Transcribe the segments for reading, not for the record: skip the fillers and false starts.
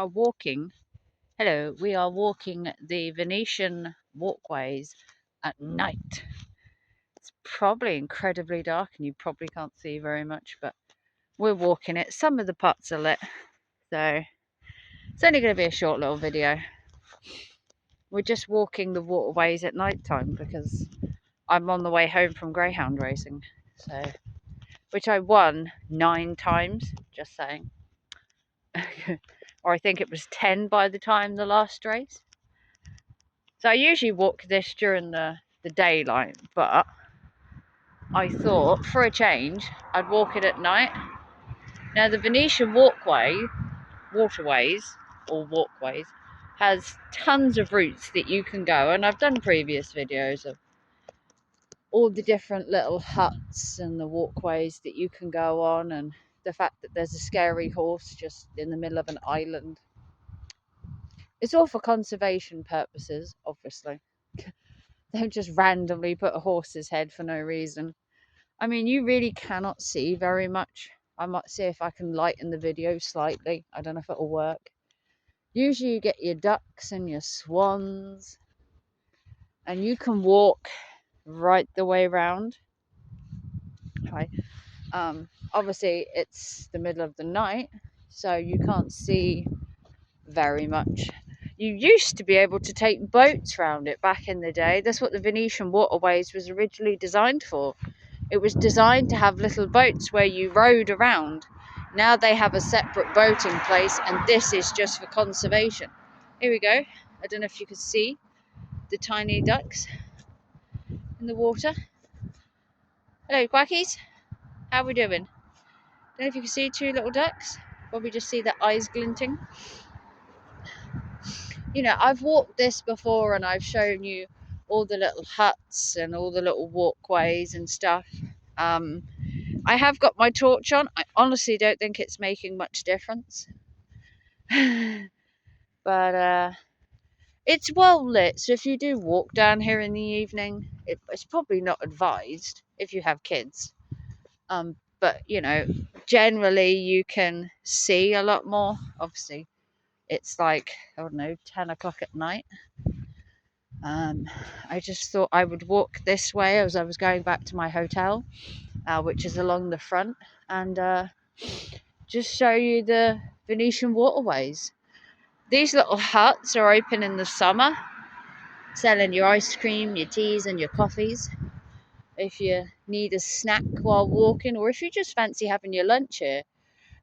are walking. Hello, we are walking the Venetian Waterways at night. It's probably incredibly dark and you probably can't see very much, but we're walking it. Some of the parts are lit, so it's only going to be a short little video. We're just walking the waterways at night time because I'm on the way home from greyhound racing, so which I won 9 times, just saying. Or I think it was 10 by the time the last race. So I usually walk this during the daylight, but I thought for a change I'd walk it at night. Now the Venetian Waterways or walkways has tons of routes that you can go, and I've done previous videos of all the different little huts and the walkways that you can go on, and the fact that there's a scary horse just in the middle of an island. It's all for conservation purposes, obviously. Don't just randomly put a horse's head for no reason. I mean, you really cannot see very much. I might see if I can lighten the video slightly. I don't know if it'll work. Usually you get your ducks and your swans, and you can walk right the way around. Okay. Obviously it's the middle of the night, so you can't see very much. You used to be able to take boats around it back in the day. That's what the Venetian Waterways was originally designed for. It was designed to have little boats where you rode around. Now they have a separate boating place, and this is just for conservation. Here we go. I don't know if you can see the tiny ducks in the water. Hello, quackies. How are we doing? Don't know if you can see 2 little ducks. Probably just see their eyes glinting. You know, I've walked this before and I've shown you all the little huts and all the little walkways and stuff. I have got my torch on. I honestly don't think it's making much difference. But it's well lit, so if you do walk down here in the evening, it's probably not advised if you have kids. But, you know, generally you can see a lot more. Obviously, it's like, I don't know, 10 o'clock at night. I just thought I would walk this way as I was going back to my hotel, which is along the front, and just show you the Venetian Waterways. These little huts are open in the summer, selling your ice cream, your teas and your coffees. If you need a snack while walking, or if you just fancy having your lunch here.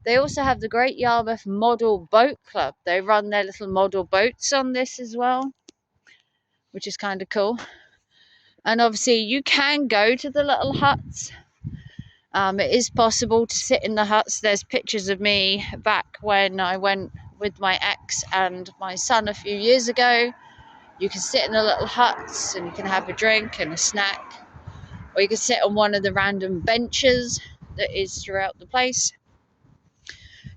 They also have the Great Yarmouth Model Boat Club. They run their little model boats on this as well, which is kind of cool. And obviously you can go to the little huts. It is possible to sit in the huts. There's pictures of me back when I went with my ex and my son a few years ago. You can sit in the little huts and you can have a drink and a snack, or you can sit on one of the random benches that is throughout the place.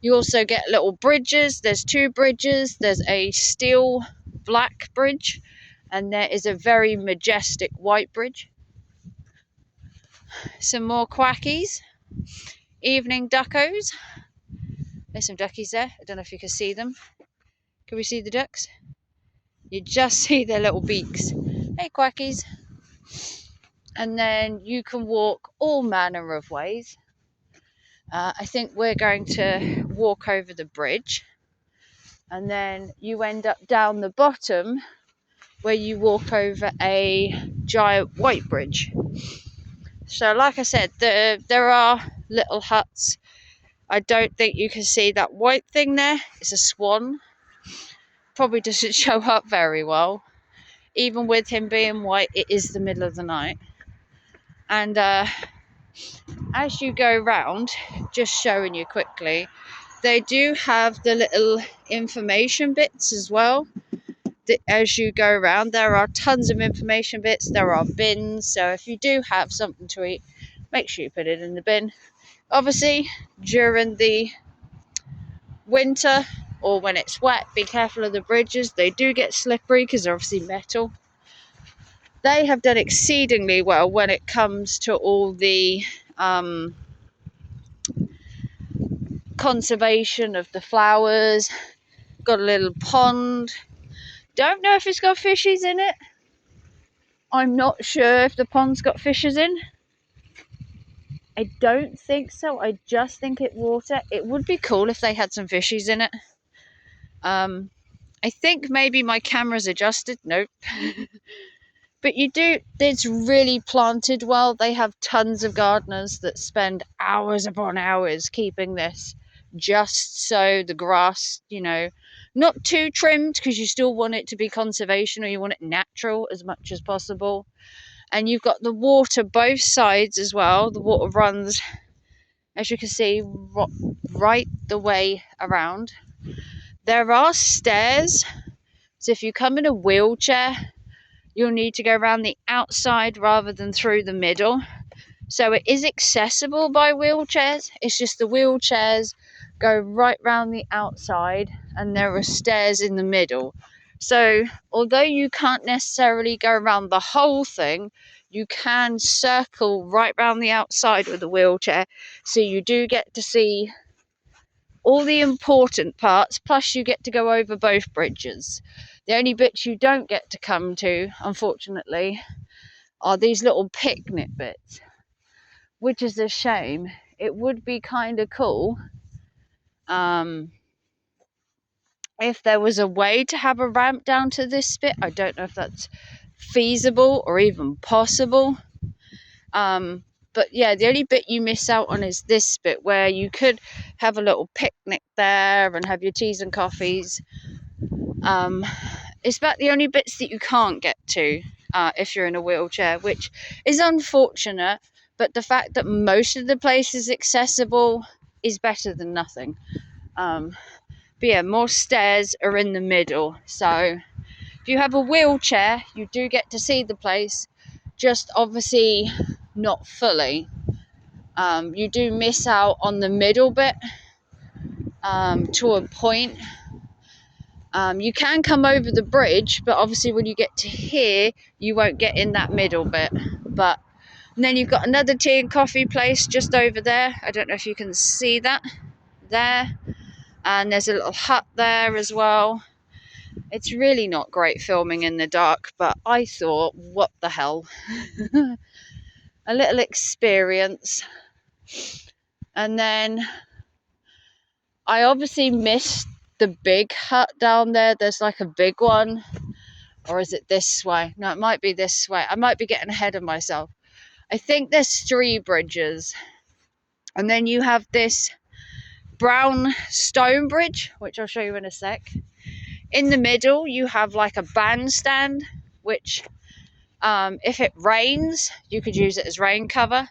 You also get little bridges. There's 2 bridges. There's a steel black bridge, and there is a very majestic white bridge. Some more quackies. Evening duckos. There's some duckies there. I don't know if you can see them. Can we see the ducks? You just see their little beaks. Hey, quackies. And then you can walk all manner of ways. I think we're going to walk over the bridge, and then you end up down the bottom where you walk over a giant white bridge. So like I said, there are little huts. I don't think you can see that white thing there. It's a swan. Probably doesn't show up very well. Even with him being white, it is the middle of the night. And as you go round, just showing you quickly, they do have the little information bits as well. As you go around, there are tons of information bits. There are bins, so if you do have something to eat, make sure you put it in the bin. Obviously, during the winter or when it's wet, be careful of the bridges. They do get slippery because they're obviously metal. They have done exceedingly well when it comes to all the conservation of the flowers Got a little pond. Don't know if it's got fishies in it. I'm not sure if the pond's got fishes in. I don't think so. I just think it's water. It would be cool if they had some fishies in it. I think maybe my camera's adjusted. Nope. But it's really planted well. They have tons of gardeners that spend hours upon hours keeping this just so the grass, not too trimmed, because you still want it to be conservation, or you want it natural as much as possible. And you've got the water both sides as well. The water runs, as you can see, right the way around. There are stairs, so if you come in a wheelchair, you'll need to go around the outside rather than through the middle. So it is accessible by wheelchairs. It's just the wheelchairs go right round the outside and there are stairs in the middle. So although you can't necessarily go around the whole thing, you can circle right round the outside with a wheelchair. So you do get to see all the important parts, plus you get to go over both bridges. The only bits you don't get to come to, unfortunately, are these little picnic bits, which is a shame. It would be kind of cool if there was a way to have a ramp down to this bit. I don't know if that's feasible or even possible. But yeah, the only bit you miss out on is this bit, where you could have a little picnic there and have your teas and coffees. It's about the only bits that you can't get to if you're in a wheelchair, which is unfortunate, but the fact that most of the place is accessible is better than nothing. But yeah, more stairs are in the middle, so if you have a wheelchair, you do get to see the place, just obviously not fully. You do miss out on the middle bit to a point. You can come over the bridge, but obviously when you get to here, you won't get in that middle bit. And then you've got another tea and coffee place just over there. I don't know if you can see that there. And there's a little hut there as well. It's really not great filming in the dark, but I thought, what the hell? A little experience. And then I obviously missed the big hut down there. There's like a big one. Or is it this way? No, it might be this way. I might be getting ahead of myself. I think there's 3 bridges. And then you have this brown stone bridge, which I'll show you in a sec. In the middle, you have like a bandstand, which if it rains, you could use it as rain cover.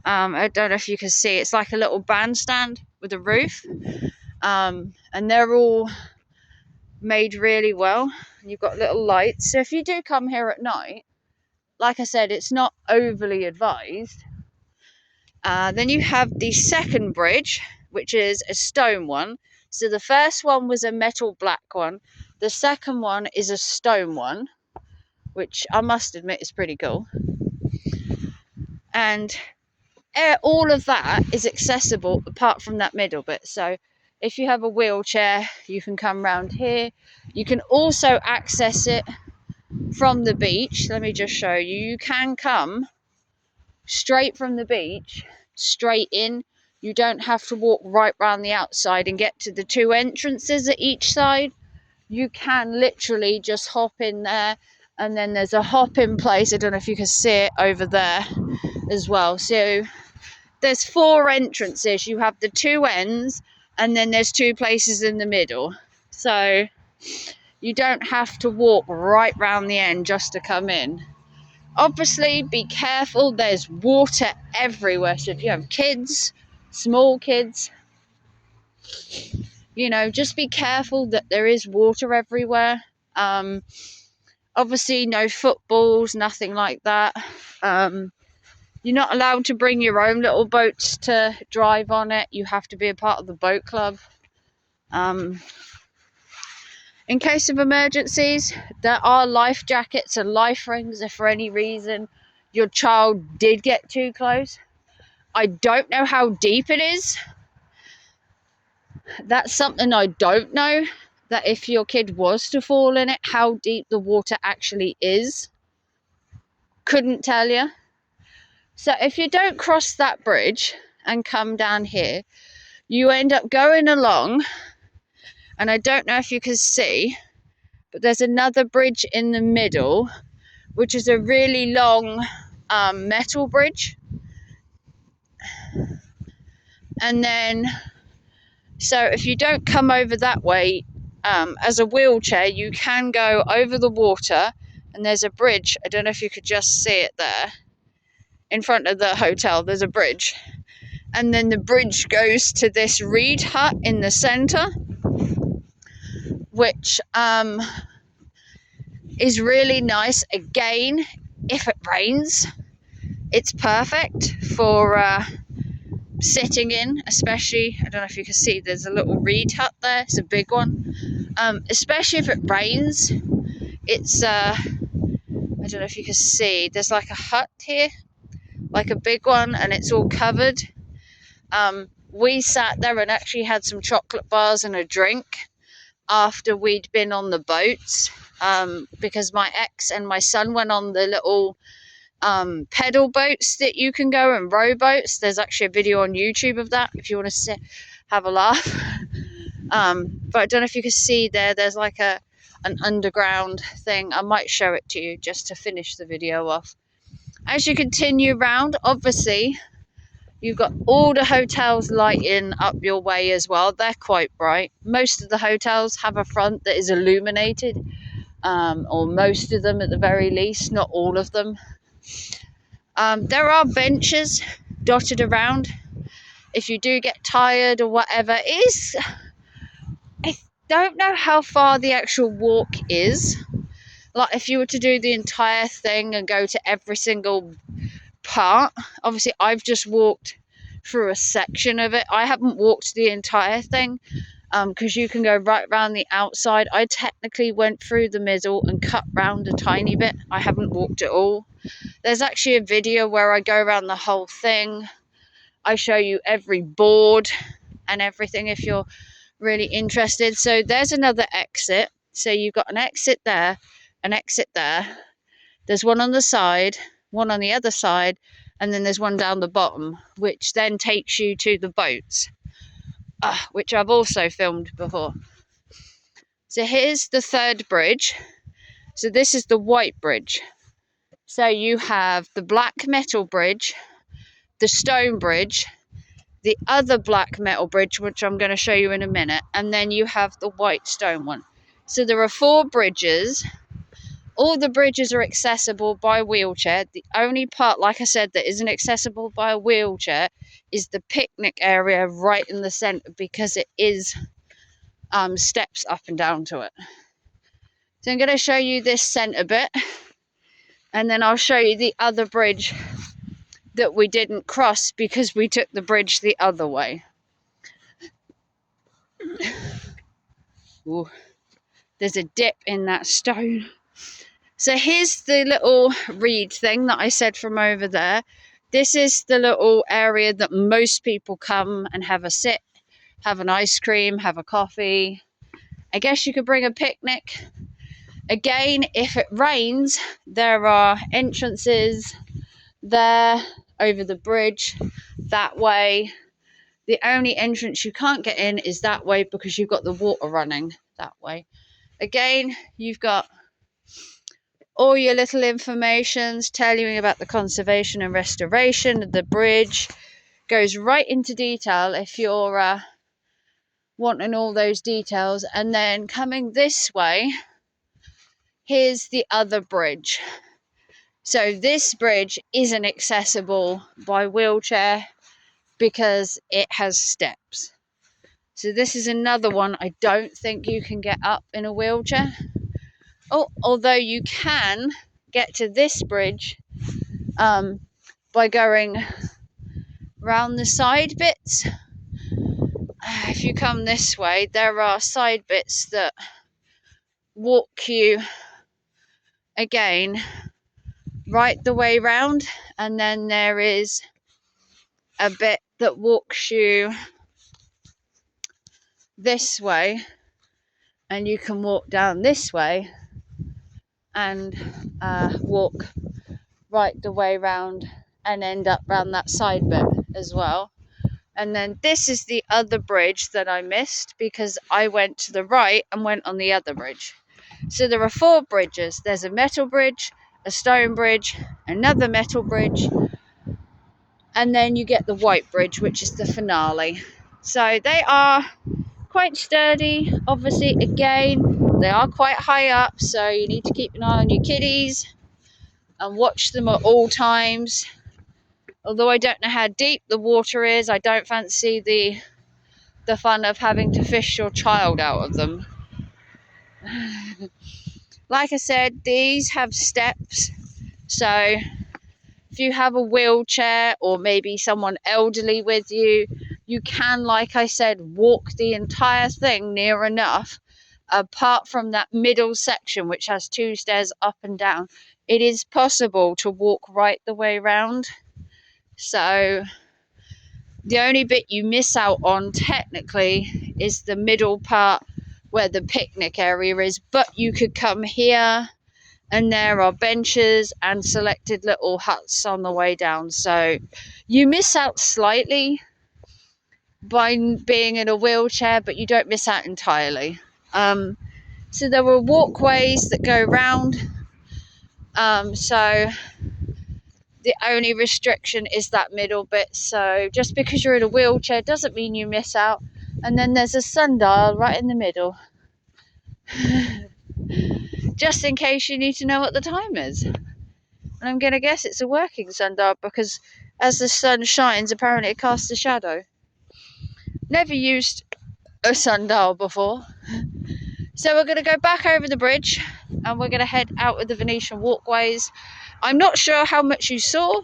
I don't know if you can see. It's like a little bandstand with a roof. And they're all made really well. You've got little lights. So if you do come here at night, like I said, it's not overly advised. Then you have the second bridge, which is a stone one. So the first one was a metal black one. The second one is a stone one, which I must admit is pretty cool. And all of that is accessible apart from that middle bit. So if you have a wheelchair, you can come round here. You can also access it from the beach. Let me just show you. You can come straight from the beach, straight in. You don't have to walk right round the outside and get to the 2 entrances at each side. You can literally just hop in there, and then there's a hop in place. I don't know if you can see it over there as well. So there's 4 entrances. You have the 2 ends, and then there's 2 places in the middle. So you don't have to walk right round the end just to come in. Obviously, be careful. There's water everywhere. So if you have kids, small kids, just be careful that there is water everywhere. Obviously, no footballs, nothing like that. You're not allowed to bring your own little boats to drive on it. You have to be a part of the boat club. In case of emergencies, there are life jackets and life rings if for any reason your child did get too close. I don't know how deep it is. That's something I don't know. that if your kid was to fall in it, how deep the water actually is. Couldn't tell you. So if you don't cross that bridge and come down here, you end up going along, and I don't know if you can see, but there's another bridge in the middle, which is a really long metal bridge. And then, so if you don't come over that way, as a wheelchair, you can go over the water, and there's a bridge. I don't know if you could just see it there. In front of the hotel, there's a bridge. And then the bridge goes to this reed hut in the centre, which is really nice. Again, if it rains, it's perfect for sitting in, especially, I don't know if you can see, there's a little reed hut there. It's a big one. Especially if it rains, it's, I don't know if you can see, there's like a hut here, like a big one, and it's all covered. We sat there and actually had some chocolate bars and a drink after we'd been on the boats, because my ex and my son went on the little pedal boats that you can go, and row boats. There's actually a video on YouTube of that if you want to have a laugh. But I don't know if you can see there's like an underground thing. I might show it to you just to finish the video off. As you continue round, obviously you've got all the hotels lighting up your way as well. They're quite bright. Most of the hotels have a front that is illuminated, or most of them at the very least, not all of them. There are benches dotted around if you do get tired or whatever. I don't know how far the actual walk is. Like if you were to do the entire thing and go to every single part. Obviously, I've just walked through a section of it. I haven't walked the entire thing, because you can go right around the outside. I technically went through the middle and cut round a tiny bit. I haven't walked it all. There's actually a video where I go around the whole thing. I show you every board and everything if you're really interested. So there's another exit. So you've got an exit there, an exit there. There's one on the side, one on the other side, and then there's one down the bottom, which then takes you to the boats, which I've also filmed before. So here's the third bridge. So this is the white bridge. So you have the black metal bridge, the stone bridge, the other black metal bridge, which I'm going to show you in a minute, and then you have the white stone one. So there are 4 bridges. All the bridges are accessible by wheelchair. The only part, like I said, that isn't accessible by a wheelchair is the picnic area right in the centre, because it is steps up and down to it. So I'm going to show you this centre bit, and then I'll show you the other bridge that we didn't cross because we took the bridge the other way. Ooh, there's a dip in that stone. So here's the little reed thing that I said from over there. This is the little area that most people come and have a sit, have an ice cream, have a coffee. I guess you could bring a picnic. Again, if it rains, there are entrances there over the bridge that way. The only entrance you can't get in is that way because you've got the water running that way. Again, you've got all your little informations telling you about the conservation and restoration of the bridge. Goes right into detail if you're wanting all those details. And then coming this way, here's the other bridge. So this bridge isn't accessible by wheelchair because it has steps. So this is another one I don't think you can get up in a wheelchair. Oh, although you can get to this bridge by going round the side bits. If you come this way, there are side bits that walk you again right the way round, and then there is a bit that walks you this way, and you can walk down this way and walk right the way round and end up round that side bit as well. And then this is the other bridge that I missed because I went to the right and went on the other bridge. So there are 4 bridges. There's a metal bridge, a stone bridge, another metal bridge, and then you get the white bridge, which is the finale. So they are quite sturdy. Obviously, again, they are quite high up, so you need to keep an eye on your kiddies and watch them at all times. Although I don't know how deep the water is, I don't fancy the fun of having to fish your child out of them. Like I said, these have steps, so if you have a wheelchair or maybe someone elderly with you, you can, like I said, walk the entire thing near enough. Apart from that middle section, which has 2 stairs up and down, it is possible to walk right the way round. So the only bit you miss out on technically is the middle part where the picnic area is, but you could come here and there are benches and selected little huts on the way down. So you miss out slightly by being in a wheelchair, but you don't miss out entirely. So there were walkways that go round. So the only restriction is that middle bit. So just because you're in a wheelchair doesn't mean you miss out. And then there's a sundial right in the middle. Just in case you need to know what the time is. And I'm going to guess it's a working sundial because as the sun shines, apparently it casts a shadow. Never used a sundial before. So we're going to go back over the bridge and we're going to head out with the Venetian Waterways. I'm not sure how much you saw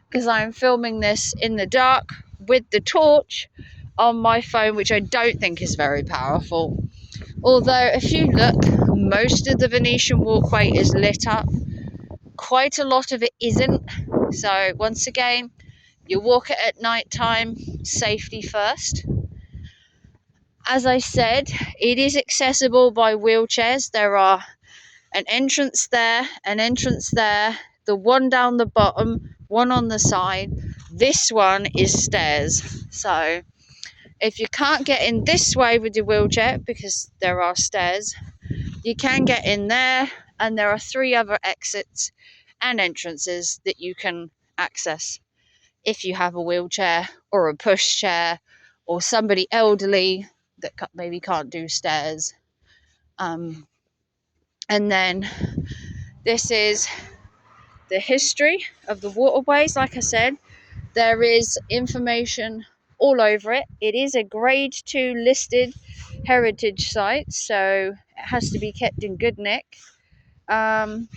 because I'm filming this in the dark with the torch on my phone, which I don't think is very powerful. Although if you look, most of the Venetian Walkway is lit up. Quite a lot of it isn't. So once again, you walk it at night time, safety first. As I said, it is accessible by wheelchairs. There are an entrance there, the one down the bottom, one on the side. This one is stairs. So if you can't get in this way with your wheelchair because there are stairs, you can get in there, and there are 3 other exits and entrances that you can access if you have a wheelchair or a pushchair or somebody elderly that maybe can't do stairs. And then this is the history of the waterways. Like I said, there is information all over it. It is a grade 2 listed heritage site, so it has to be kept in good nick. It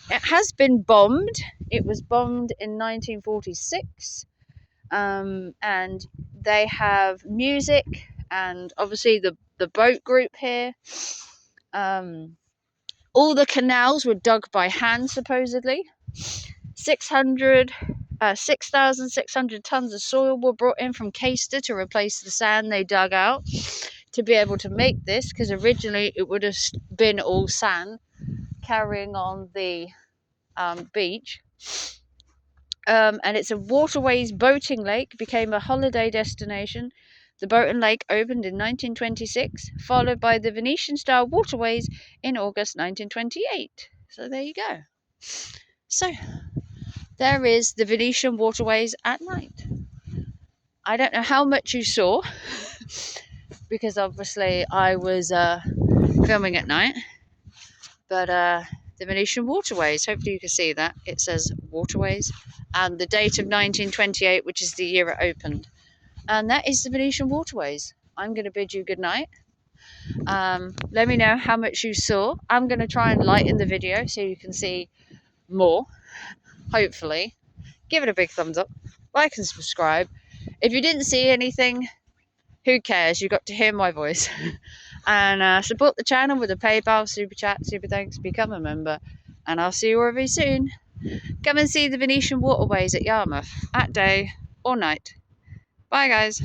has been bombed. It was bombed in 1946, and they have music and obviously the boat group here. All the canals were dug by hand, supposedly. 6,600 tons of soil were brought in from Caister to replace the sand they dug out to be able to make this, because originally it would have been all sand carrying on the beach. And it's a waterways boating lake, became a holiday destination. The boat and lake opened in 1926, followed by the Venetian-style waterways in August 1928. So there you go. So there is the Venetian Waterways at night. I don't know how much you saw, because obviously I was filming at night, but the Venetian Waterways, hopefully you can see that. It says Waterways, and the date of 1928, which is the year it opened. And that is the Venetian Waterways. I'm going to bid you good night. Let me know how much you saw. I'm going to try and lighten the video so you can see more, hopefully. Give it a big thumbs up, like and subscribe. If you didn't see anything, who cares? You got to hear my voice. And support the channel with a PayPal, super chat, super thanks, become a member. And I'll see you all very soon. Come and see the Venetian Waterways at Yarmouth at day or night. Bye guys.